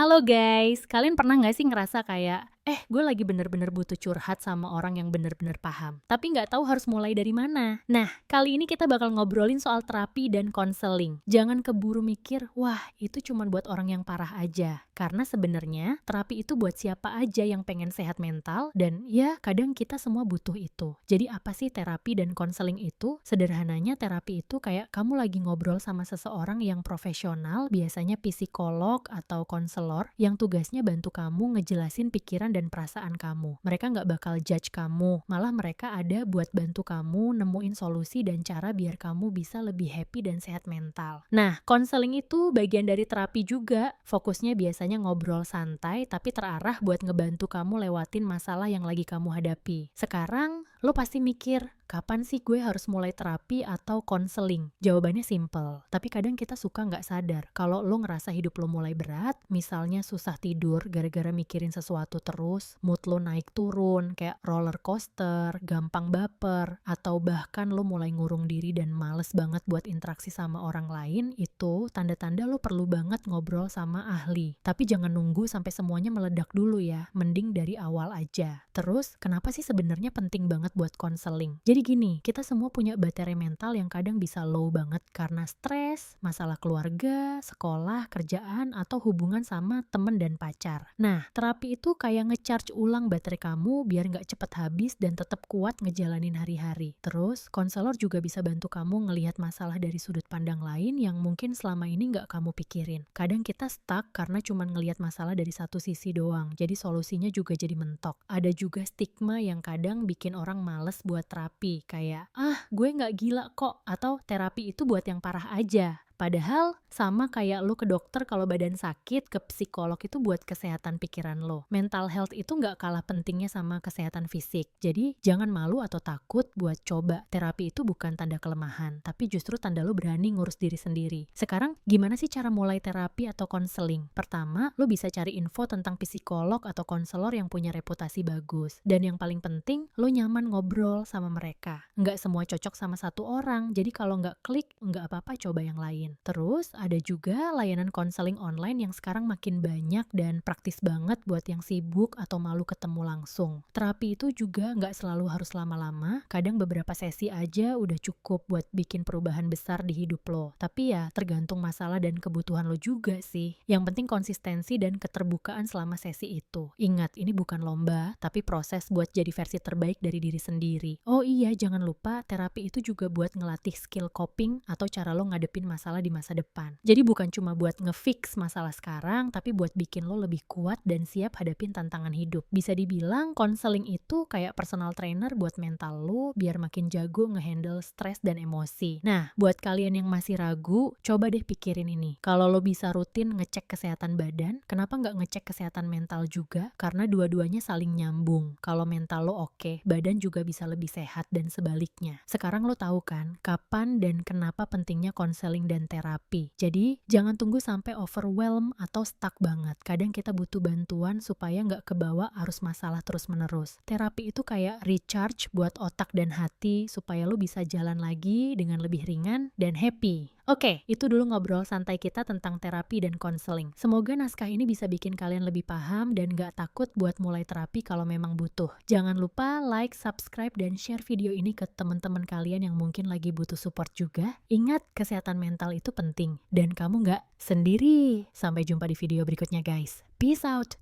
Halo guys, kalian pernah nggak sih ngerasa kayak, gue lagi bener-bener butuh curhat sama orang yang bener-bener paham, tapi nggak tahu harus mulai dari mana? Nah, kali ini kita bakal ngobrolin soal terapi dan konseling. Jangan keburu mikir, wah itu cuma buat orang yang parah aja. Karena sebenarnya terapi itu buat siapa aja yang pengen sehat mental, dan ya kadang kita semua butuh itu. Jadi apa sih terapi dan konseling itu? Sederhananya terapi itu kayak kamu lagi ngobrol sama seseorang yang profesional, biasanya psikolog atau konselor yang tugasnya bantu kamu ngejelasin pikiran dan perasaan kamu. Mereka nggak bakal judge kamu, malah mereka ada buat bantu kamu nemuin solusi dan cara biar kamu bisa lebih happy dan sehat mental. Nah, konseling itu bagian dari terapi juga. Fokusnya biasanya ngobrol santai tapi terarah buat ngebantu kamu lewatin masalah yang lagi kamu hadapi. Sekarang, lo pasti mikir, kapan sih gue harus mulai terapi atau konseling? Jawabannya simple, tapi kadang kita suka nggak sadar kalau lo ngerasa hidup lo mulai berat, misalnya susah tidur gara-gara mikirin sesuatu terus, mood lo naik turun kayak roller coaster, gampang baper, atau bahkan lo mulai ngurung diri dan males banget buat interaksi sama orang lain, itu tanda-tanda lo perlu banget ngobrol sama ahli. Tapi jangan nunggu sampai semuanya meledak dulu ya, mending dari awal aja. Terus, kenapa sih sebenarnya penting banget buat konseling? Jadi gini, kita semua punya baterai mental yang kadang bisa low banget karena stres, masalah keluarga, sekolah, kerjaan, atau hubungan sama temen dan pacar. Nah, terapi itu kayak ngecharge ulang baterai kamu biar nggak cepet habis dan tetap kuat ngejalanin hari-hari. Terus, konselor juga bisa bantu kamu ngelihat masalah dari sudut pandang lain yang mungkin selama ini nggak kamu pikirin. Kadang kita stuck karena cuma ngelihat masalah dari satu sisi doang, jadi solusinya juga jadi mentok. Ada juga stigma yang kadang bikin orang males buat terapi, kayak, gue nggak gila kok, atau terapi itu buat yang parah aja. Padahal sama kayak lo ke dokter kalau badan sakit, ke psikolog itu buat kesehatan pikiran lo. Mental health itu nggak kalah pentingnya sama kesehatan fisik. Jadi jangan malu atau takut buat coba. Terapi itu bukan tanda kelemahan, tapi justru tanda lo berani ngurus diri sendiri. Sekarang gimana sih cara mulai terapi atau konseling? Pertama, lo bisa cari info tentang psikolog atau konselor yang punya reputasi bagus. Dan yang paling penting, lo nyaman ngobrol sama mereka. Nggak semua cocok sama satu orang, jadi kalau nggak klik, nggak apa-apa coba yang lain. Terus ada juga layanan konseling online yang sekarang makin banyak dan praktis banget buat yang sibuk atau malu ketemu langsung. Terapi itu juga nggak selalu harus lama-lama, kadang beberapa sesi aja udah cukup buat bikin perubahan besar di hidup lo. Tapi ya tergantung masalah dan kebutuhan lo juga sih. Yang penting konsistensi dan keterbukaan selama sesi itu. Ingat, ini bukan lomba, tapi proses buat jadi versi terbaik dari diri sendiri. Oh iya, jangan lupa terapi itu juga buat ngelatih skill coping atau cara lo ngadepin masalah di masa depan. Jadi bukan cuma buat ngefix masalah sekarang, tapi buat bikin lo lebih kuat dan siap hadapin tantangan hidup. Bisa dibilang konseling itu kayak personal trainer buat mental lo biar makin jago ngehandle stres dan emosi. Nah, buat kalian yang masih ragu, coba deh pikirin ini. Kalau lo bisa rutin ngecek kesehatan badan, kenapa nggak ngecek kesehatan mental juga? Karena dua-duanya saling nyambung. Kalau mental lo oke, badan juga bisa lebih sehat dan sebaliknya. Sekarang lo tahu kan, kapan dan kenapa pentingnya konseling dan terapi. Jadi, jangan tunggu sampai overwhelm atau stuck banget. Kadang kita butuh bantuan supaya nggak kebawa arus masalah terus-menerus. Terapi itu kayak recharge buat otak dan hati supaya lo bisa jalan lagi dengan lebih ringan dan happy. Oke, itu dulu ngobrol santai kita tentang terapi dan konseling. Semoga naskah ini bisa bikin kalian lebih paham dan gak takut buat mulai terapi kalau memang butuh. Jangan lupa like, subscribe, dan share video ini ke teman-teman kalian yang mungkin lagi butuh support juga. Ingat, kesehatan mental itu penting dan kamu gak sendiri. Sampai jumpa di video berikutnya guys. Peace out!